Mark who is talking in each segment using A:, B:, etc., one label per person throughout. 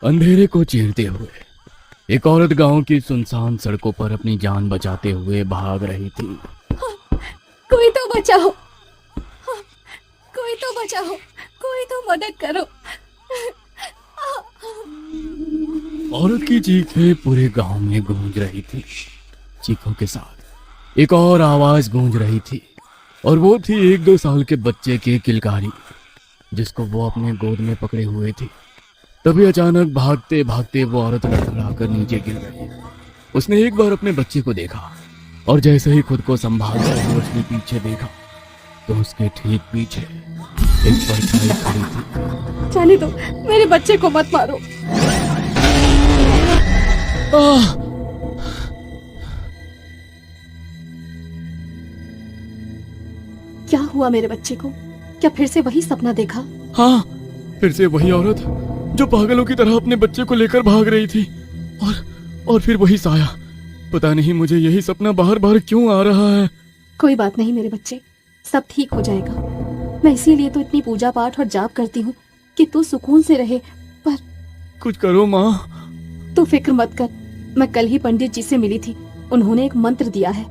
A: अंधेरे को चीरते हुए एक औरत गांव की सुनसान सड़कों पर अपनी जान बचाते हुए भाग रही थी।
B: कोई तो बचाओ, कोई तो बचाओ, कोई तो मदद करो।
A: औरत की चीखें पूरे गांव में गूंज रही थी। चीखों के साथ एक और आवाज गूंज रही थी, और वो थी 1-2 साल के बच्चे की किलकारी, जिसको वो अपने गोद में पकड़े हुए थी। तभी अचानक भागते भागते वो औरत लड़खड़ाकर नीचे गिर गई। उसने एक बार अपने बच्चे को देखा, और जैसे ही खुद को संभालते हुए उसने पीछे देखा तो उसके ठीक पीछे एक परछाई खड़ी थी।
B: जाने दो, मेरे बच्चे को मत मारो।
A: आह!
B: क्या हुआ मेरे बच्चे को? क्या फिर से वही सपना देखा?
A: हाँ, फिर से वही औरत जो पागलों की तरह अपने बच्चे को लेकर भाग रही थी, और फिर वही साया। पता नहीं मुझे यही सपना बार बार क्यों आ रहा है।
B: कोई बात नहीं मेरे बच्चे, सब ठीक हो जाएगा। मैं इसीलिए तो इतनी पूजा पाठ और जाप करती हूँ कि तू सुकून से रहे। पर
A: कुछ करो माँ।
B: तू फिक्र मत कर, मैं कल ही पंडित जी से मिली थी। उन्होंने एक मंत्र दिया है,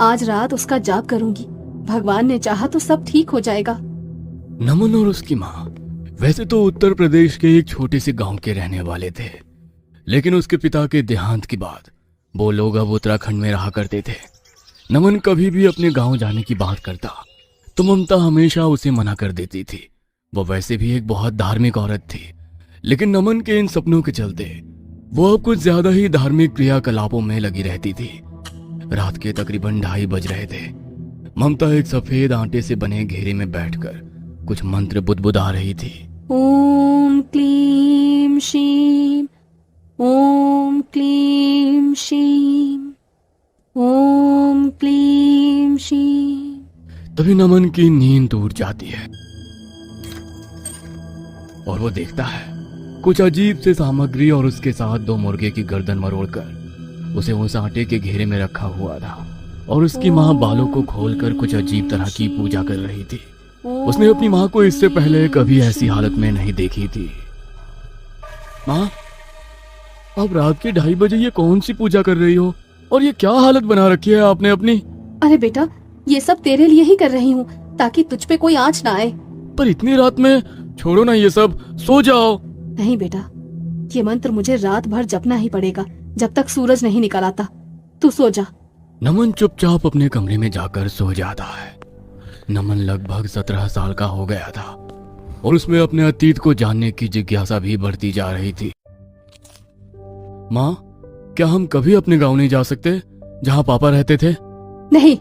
B: आज रात उसका जाप करूंगी। भगवान ने चाहा तो सब ठीक हो जाएगा।
A: नमन और उसकी माँ वैसे तो उत्तर प्रदेश के एक छोटे से गांव के रहने वाले थे, लेकिन उसके पिता के देहांत के बाद वो लोग अब उत्तराखंड में रहा करते थे। नमन कभी भी अपने गांव जाने की बात करता तो ममता हमेशा उसे मना कर देती थी। वो वैसे भी एक बहुत धार्मिक औरत थी, लेकिन नमन के इन सपनों के चलते वो अब कुछ ज्यादा ही धार्मिक क्रियाकलापों में लगी रहती थी। रात के तकरीबन 2:30 बज रहे थे। ममता एक सफेद आटे से बने घेरे में बैठकर कुछ मंत्र बुदबुदा रही थी।
B: ओम क्लीम शीम, ओम क्लीम शीम, ओम क्लीम शीम।
A: तभी नमन की नींद टूट जाती है और वो देखता है कुछ अजीब से सामग्री और उसके साथ 2 मुर्गे की गर्दन मरोड़कर उसे उस आटे के घेरे में रखा हुआ था, और उसकी माँ बालों को खोलकर कुछ अजीब तरह की पूजा कर रही थी। उसने अपनी माँ को इससे पहले कभी ऐसी हालत में नहीं देखी थी। माँ, अब रात के 2:30 बजे ये कौन सी पूजा कर रही हो, और ये क्या हालत बना रखी है आपने अपनी?
B: अरे बेटा, ये सब तेरे लिए ही कर रही हूँ, ताकि तुझ पे कोई आंच ना आए।
A: पर इतनी रात में छोड़ो ना ये सब, सो जाओ।
B: नहीं बेटा, ये मंत्र मुझे रात भर जपना ही पड़ेगा, जब तक सूरज नहीं निकल आता। तू सो जा।
A: नमन चुपचाप अपने कमरे में जाकर सो जाता है। नमन लगभग 17 साल का हो गया था, और उसमें अपने अतीत को जानने की जिज्ञासा भी बढ़ती जा रही थी। माँ, क्या हम कभी अपने गांव नहीं जा सकते जहाँ पापा रहते थे?
B: नहीं,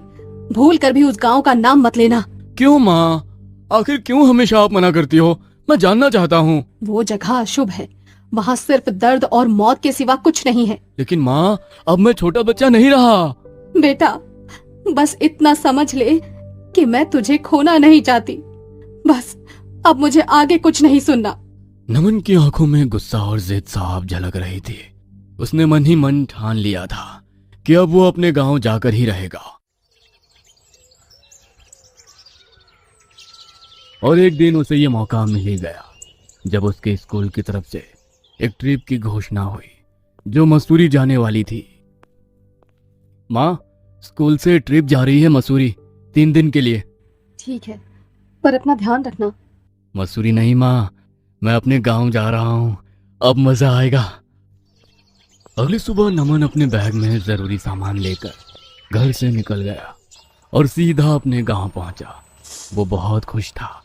B: भूल कर भी उस गांव का नाम मत लेना।
A: क्यों माँ, आखिर क्यों हमेशा आप मना करती हो? मैं जानना चाहता हूँ।
B: वो जगह अशुभ है, वहाँ सिर्फ दर्द और मौत के सिवा कुछ नहीं है।
A: लेकिन माँ, अब मैं छोटा बच्चा नहीं रहा।
B: बेटा, बस इतना समझ ले कि मैं तुझे खोना नहीं चाहती। बस अब मुझे आगे कुछ नहीं सुनना।
A: नमन की आंखों में गुस्सा और जिद साफ झलक रही थी। उसने मन ही मन ठान लिया था कि अब वो अपने गांव जाकर ही रहेगा। और एक दिन उसे ये मौका मिल ही गया जब उसके स्कूल की तरफ से एक ट्रिप की घोषणा हुई जो मसूरी जाने वाली थी। माँ, स्कूल से ट्रिप जा रही है मसूरी 3 दिन के लिए।
B: ठीक है, पर अपना ध्यान रखना।
A: मसूरी नहीं माँ, मैं अपने गांव जा रहा हूँ, अब मजा आएगा। अगली सुबह नमन अपने बैग में जरूरी सामान लेकर घर से निकल गया और सीधा अपने गांव पहुंचा। वो बहुत खुश था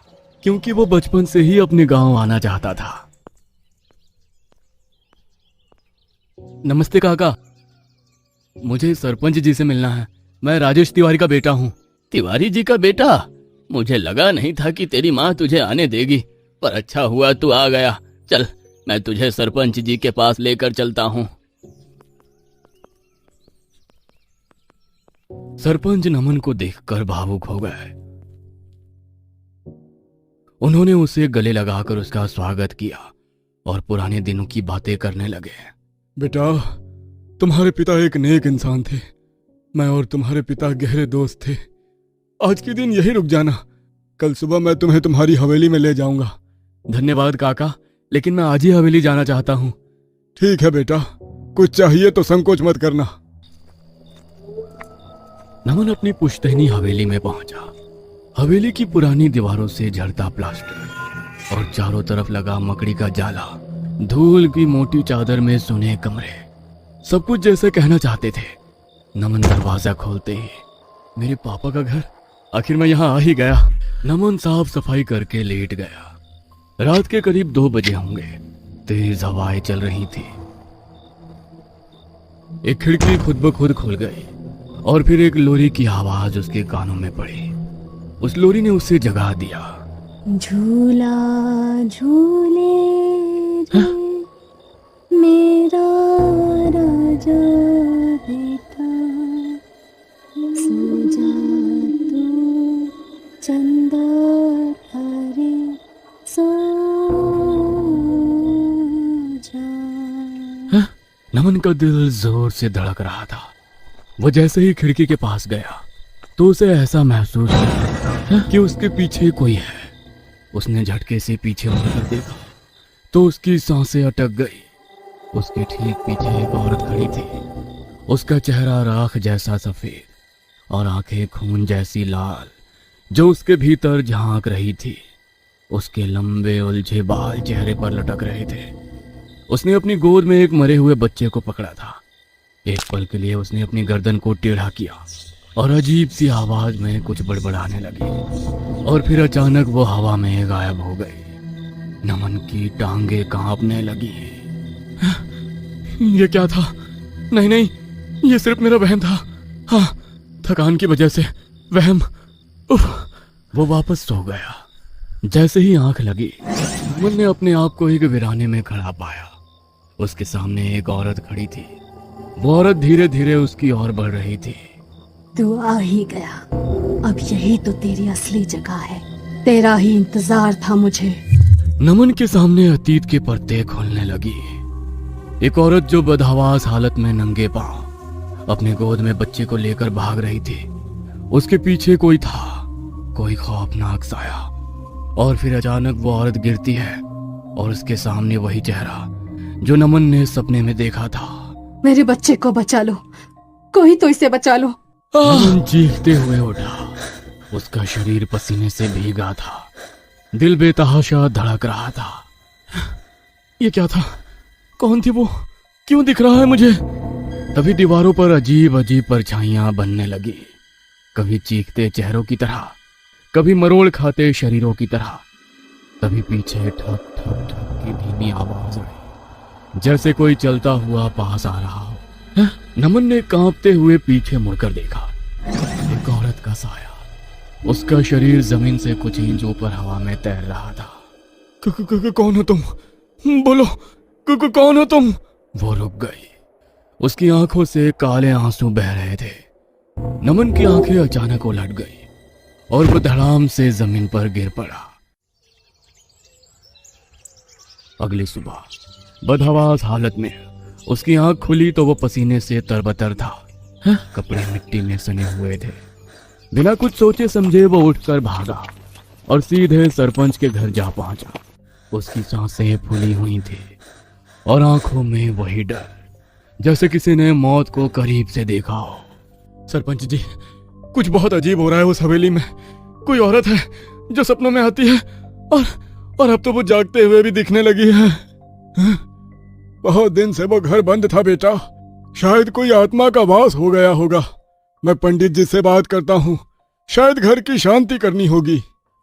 A: क्योंकि वो बचपन से ही अपने गांव आना चाहता था। नमस्ते काका, मुझे सरपंच जी से मिलना है। मैं राजेश तिवारी का बेटा हूँ। तिवारी जी का बेटा? मुझे लगा नहीं था कि तेरी माँ तुझे आने देगी, पर अच्छा हुआ तू आ गया। चल, मैं तुझे सरपंच जी के पास लेकर चलता हूँ। सरपंच नमन को देखकर भावुक हो गए। उन्होंने उसे गले लगाकर उसका स्वागत किया और पुराने दिनों की बातें करने लगे। बेटा, तुम्हारे पिता एक नेक इंसान थे। मैं और तुम्हारे पिता गहरे दोस्त थे। आज के दिन यही रुक जाना, कल सुबह मैं तुम्हें तुम्हारी हवेली में ले जाऊंगा। धन्यवाद काका, लेकिन मैं आज ही हवेली जाना चाहता हूँ।
C: ठीक है बेटा, कुछ चाहिए तो संकोच मत करना।
A: नमन अपनी पुश्तैनी हवेली में पहुंचा। हवेली की पुरानी दीवारों से झड़ता प्लास्टर और चारों तरफ लगा मकड़ी का जाला, धूल की मोटी चादर में सुने कमरे, सब कुछ जैसे कहना चाहते थे। नमन दरवाजा खोलते ही, मेरे पापा का घर, आखिर मैं यहाँ आ ही गया। नमन साफ सफाई करके लेट गया। रात के करीब 2 बजे होंगे। तेज हवाएं चल रही थी। एक खिड़की खुद ब खुद खुल गई और फिर एक लोरी की आवाज उसके कानों में पड़ी। उस लोरी ने उसे जगा दिया।
B: झूला झूले रे मेरा राजा बेटा, सो जा तू चंदा तारे, सो जा।
A: नमन का दिल जोर से धड़क रहा था। वो जैसे ही खिड़की के पास गया तो उसे ऐसा महसूस हुआ कि उसके पीछे कोई है। उसने झटके से पीछे मुड़कर देखा तो उसकी सांसें अटक गई। उसके ठीक पीछे एक औरत खड़ी थी। उसका चेहरा राख जैसा सफेद और आंखें खून जैसी लाल, जो उसके भीतर झांक रही थी। उसके लंबे उलझे बाल चेहरे पर लटक रहे थे। उसने अपनी गोद में एक मरे हुए बच्चे को पकड़ा था। एक पल के लिए उसने अपनी गर्दन को टेढ़ा किया और अजीब सी आवाज में कुछ बड़बड़ाने लगी और फिर अचानक वो हवा में गायब हो गई। नमन की टांगे कांपने लगी। ये क्या था? नहीं नहीं, ये सिर्फ मेरा वहम था। हाँ, थकान की वजह से वहम। उफ, वो वापस सो गया। जैसे ही आंख लगी, नमन ने अपने आप को एक वीराने में खड़ा पाया। उसके सामने एक औरत खड़ी थी। वो औरत धीरे धीरे उसकी ओर बढ़ रही थी।
B: तू आ ही गया। अब यही तो तेरी असली जगह है। तेरा ही इंतजार था मुझे।
A: नमन के सामने अतीत के पर्दे खोलने लगी। एक औरत जो बदहवास हालत में नंगे पांव अपने गोद में बच्चे को लेकर भाग रही थी। उसके पीछे कोई था, कोई खौफनाक साया। और फिर अचानक वो औरत गिरती है और उसके सामने वही चेहरा जो नमन ने सपने में देखा था।
B: मेरे बच्चे को बचा लो, कोई तो इसे बचा लो।
A: नमन चीखते हुए उठा। उसका शरीर पसीने से भीगा था। दिल बेतहाशा धड़क रहा था। ये क्या था? कौन थी वो? क्यों दिख रहा है मुझे? तभी दीवारों पर अजीब अजीब परछाइयां बनने लगी, कभी चीखते चेहरों की तरह, कभी मरोड़ खाते शरीरों की तरह। तभी पीछे ठक ठक ठक की धीमी आवाज आई, जैसे कोई चलता हुआ पास आ रहा हो। नमन ने कांपते हुए पीछे मुड़कर देखा। एक औरत का साया, उसका शरीर जमीन से कुछ इंच ऊपर हवा में तैर रहा था।
C: कौन हो तुम? बोलो, कौन हो तुम?
A: वो रुक गई। उसकी आंखों से काले आंसू बह रहे थे। नमन की आंखें अचानक उलट गई और वो धड़ाम से जमीन पर गिर पड़ा। अगली सुबह बदहवास हालत में उसकी आंख खुली तो वो पसीने से तरबतर था। कपड़े मिट्टी में सने हुए थे। बिना कुछ सोचे समझे वो उठकर भागा और सीधे सरपंच के घर जा पहुंचा। उसकी सांसें फूली हुई थी और आंखों में वही डर, जैसे किसी ने मौत को करीब से देखा हो।
C: सरपंच जी, कुछ बहुत अजीब हो रहा है उस हवेली में। कोई औरत है जो सपनों में आती है और अब तो वो जागते हुए भी दिखने लगी है। बहुत दिन से वो घर बंद था बेटा। शायद कोई आत्मा का वास हो गया होगा। मैं पंडित जी से बात करता हूँ, शायद घर की शांति करनी होगी।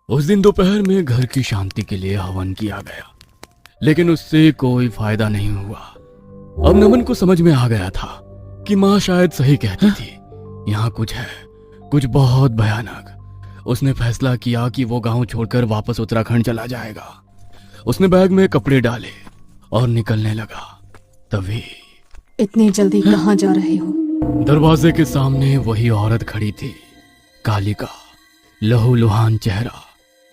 A: उस दिन दोपहर में घर की शांति के लिए हवन किया गया, लेकिन उससे कोई फायदा नहीं हुआ। अब नमन को समझ में आ गया था कि माँ शायद सही कहती थी। यहाँ कुछ है, कुछ बहुत भयानक। उसने फैसला किया कि वो गांव छोड़कर वापस उत्तराखंड चला जाएगा। उसने बैग में कपड़े डाले और निकलने लगा। तभी
B: इतनी जल्दी कहाँ जा रहे हो?
A: दरवाजे के सामने वही औरत खड़ी थी। कालिका, लहूलुहान चेहरा,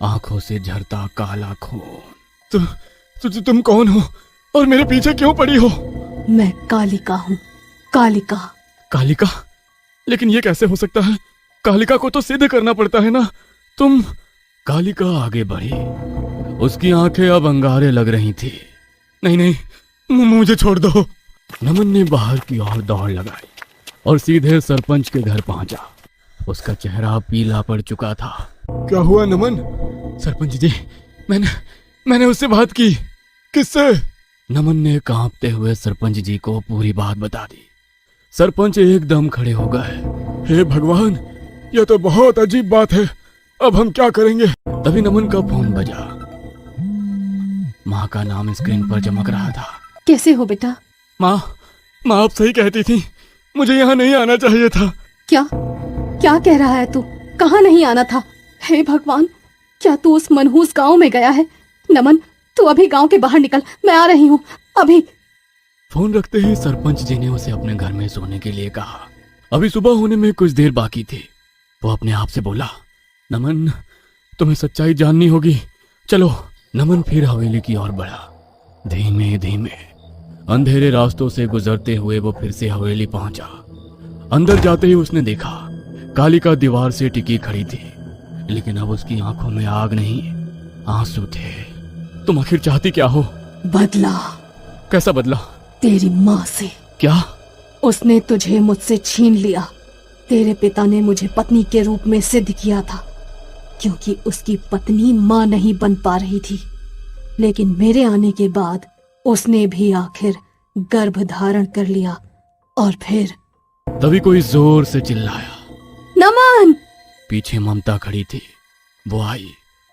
A: आंखों से झरता काला खून।
C: तुम कौन हो और मेरे पीछे क्यों पड़ी हो?
B: मैं कालिका हूँ। कालिका।
C: कालिका? लेकिन ये कैसे हो सकता है? कालिका को तो सिद्ध करना पड़ता है ना। तुम?
A: कालिका आगे बढ़ी। उसकी आंखें अब अंगारे लग रही थी।
C: नहीं नहीं मुझे छोड़ दो।
A: नमन ने बाहर की ओर दौड़ लगाई और सीधे सरपंच के घर पहुंचा। उसका चेहरा पीला पड़ चुका था।
C: क्या हुआ नमन?
A: सरपंच जी,
C: मैंने उससे बात की। किससे?
A: नमन ने कांपते हुए सरपंच जी को पूरी बात बता दी। सरपंच एकदम खड़े हो गए।
C: हे भगवान, यह तो बहुत अजीब बात है। अब हम क्या करेंगे?
A: तभी नमन का फोन बजा। माँ का नाम स्क्रीन पर चमक रहा था।
B: कैसे हो बेटा?
C: माँ आप सही कहती थी, मुझे यहाँ नहीं आना चाहिए था।
B: क्या क्या कह रहा है तू? कहाँ नहीं आना था? हे भगवान, क्या तू उस मनहूस गांव में गया है? नमन, तू अभी गांव के बाहर निकल, मैं आ रही हूँ अभी।
A: फोन रखते ही सरपंच जी ने उसे अपने घर में सोने के लिए कहा। अभी सुबह होने में कुछ देर बाकी थी। वो अपने आप से बोला, नमन, तुम्हें सच्चाई जाननी होगी, चलो। नमन फिर हवेली की ओर बढ़ा। धीमे धीमे अंधेरे रास्तों से गुजरते हुए वो फिर से हवेली पहुंचा। अंदर जाते ही उसने देखा कालिका दीवार से टिकी खड़ी थी, लेकिन अब उसकी आंखों में आग नहीं, आंसू थे। तुम आखिर चाहती क्या हो?
B: बदला।
A: कैसा बदला?
B: तेरी माँ से।
A: क्या?
B: उसने तुझे मुझसे छीन लिया। तेरे पिता ने मुझे पत्नी के रूप में सिद्ध किया था, क्योंकि उसकी पत्नी माँ नहीं बन पा रही थी। लेकिन मेरे आने के बाद उसने भी आखिर गर्भ धारण कर लिया। और फिर
A: तभी कोई जोर से चिल्लाया।
B: नमन!
A: पीछे ममता खड़ी थी। वो आई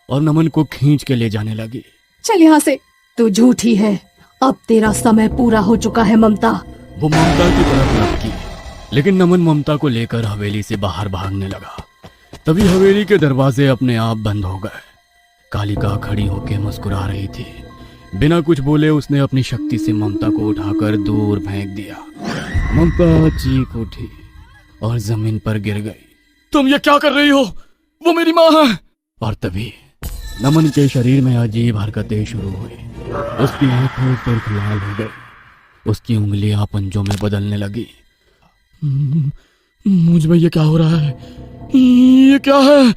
A: और नमन को खींच के ले जाने लगी।
B: चल यहाँ से, तू झूठी है। अब तेरा समय पूरा हो चुका है ममता।
A: वो ममता की तरफ लपकी, लेकिन नमन ममता को लेकर हवेली से बाहर भागने लगा। तभी हवेली के दरवाजे अपने आप बंद हो गए। कालिका खड़ी होकर मुस्कुरा रही थी। बिना कुछ बोले उसने अपनी शक्ति से ममता को उठाकर दूर फेंक दिया। ममता चीख उठी और जमीन पर गिर गई।
C: तुम ये क्या कर रही हो? वो मेरी माँ है।
A: और तभी नमन के शरीर में अजीब हरकतें शुरू हुई। उसकी आंखें तुर्क लाल हो गई। उसकी उंगलियां पंजों में बदलने लगी।
C: मुझ में ये क्या हो रहा है? ये क्या है?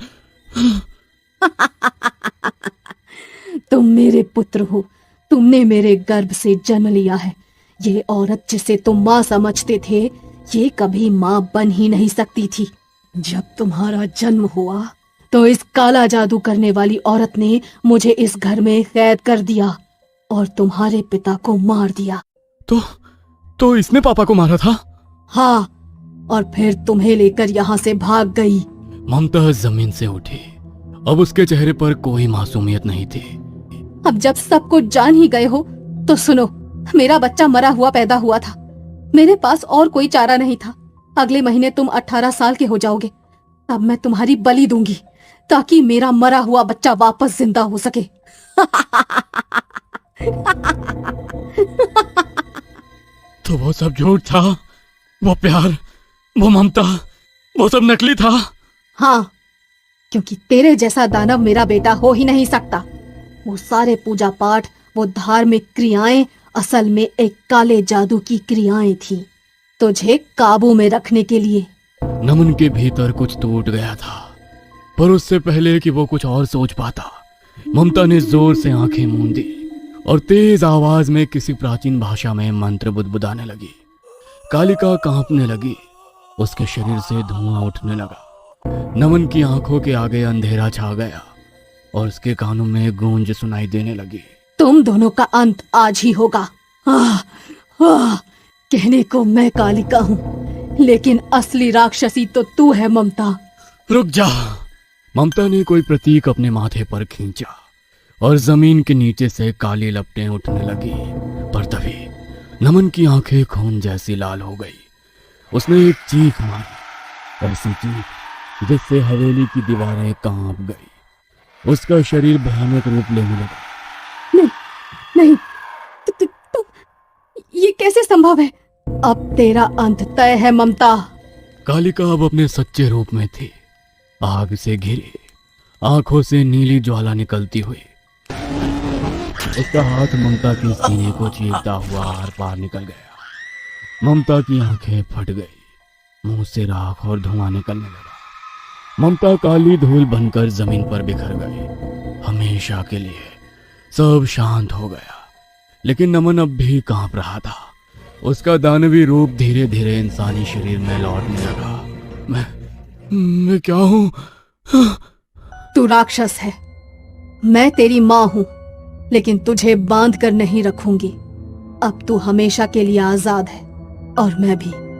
B: तुम मेरे पुत्र हो। तुमने मेरे गर्भ से जन्म लिया है। ये औरत जिसे तुम माँ समझते थे, ये कभी माँ बन ही नहीं सकती थी। जब तुम्हारा जन्म हुआ तो इस काला जादू करने वाली औरत ने मुझे इस घर में कैद कर दिया और तुम्हारे पिता को मार दिया।
C: तो इसने पापा को मारा था?
B: हाँ, और फिर तुम्हें लेकर यहाँ से भाग गई।
A: ममता जमीन से उठी। अब उसके चेहरे पर कोई मासूमियत नहीं थी।
B: अब जब सब कुछ जान ही गए हो तो सुनो, मेरा बच्चा मरा हुआ पैदा हुआ था। मेरे पास और कोई चारा नहीं था। अगले महीने तुम 18 साल के हो जाओगे। अब मैं तुम्हारी बलि दूंगी ताकि मेरा मरा हुआ बच्चा वापस जिंदा हो सके।
C: तो वो सब झूठ था? वो प्यार, वो ममता, वो सब नकली था?
B: हाँ, क्योंकि तेरे जैसा दानव मेरा बेटा हो ही नहीं सकता। वो सारे पूजा पाठ, वो धार्मिक क्रियाएं असल में एक काले जादू की क्रियाएं थी, तुझे काबू में रखने के लिए।
A: नमन के भीतर कुछ टूट गया था, पर उससे पहले कि वो कुछ और सोच पाता, ममता ने जोर से आंखें मूंदी और तेज आवाज में किसी प्राचीन भाषा में मंत्र बुदबुदाने लगी। कालिका कांपने लगी। उसके शरीर से धुआं उठने लगा। नमन की आंखों के आगे अंधेरा छा गया और उसके कानों में गूंज सुनाई देने लगी।
B: तुम दोनों का अंत आज ही होगा। कहने को मैं कालिका हूँ, लेकिन असली राक्षसी तो तू है ममता।
A: रुक जा। ममता ने कोई प्रतीक अपने माथे पर खींचा और जमीन के नीचे से काली लपटें उठने लगी। पर तभी नमन की आंखें खून जैसी लाल हो गई। उसने एक चीख मारी, ऐसी चीख जिससे हवेली की दीवारें कांप गई। उसका शरीर भयानक रूप लेने लगा।
B: नहीं, तू ये कैसे संभव है? अब तेरा अंत तय है ममता।
A: कालिका अब अपने सच्चे रूप में थी। आग से घिरी, आंखों से नीली ज्वाला निकलती हुई। उसका हाथ ममता के सीने को चीरता हुआ आर पार निकल गया। ममता की आंखें फट गई, मुंह से राख और धुआं निकलने लगा। ममता काली धूल बनकर जमीन पर बिखर गई। हमेशा के लिए सब शांत हो गया। लेकिन नमन अब भी कांप रहा था। उसका दानवी रूप धीरे धीरे इंसानी शरीर में लौटने लगा।
C: मैं क्या हूं?
B: तू राक्षस है, मैं तेरी माँ हूं, लेकिन तुझे बांध कर नहीं रखूंगी। अब तू हमेशा के लिए आजाद है और मैं भी।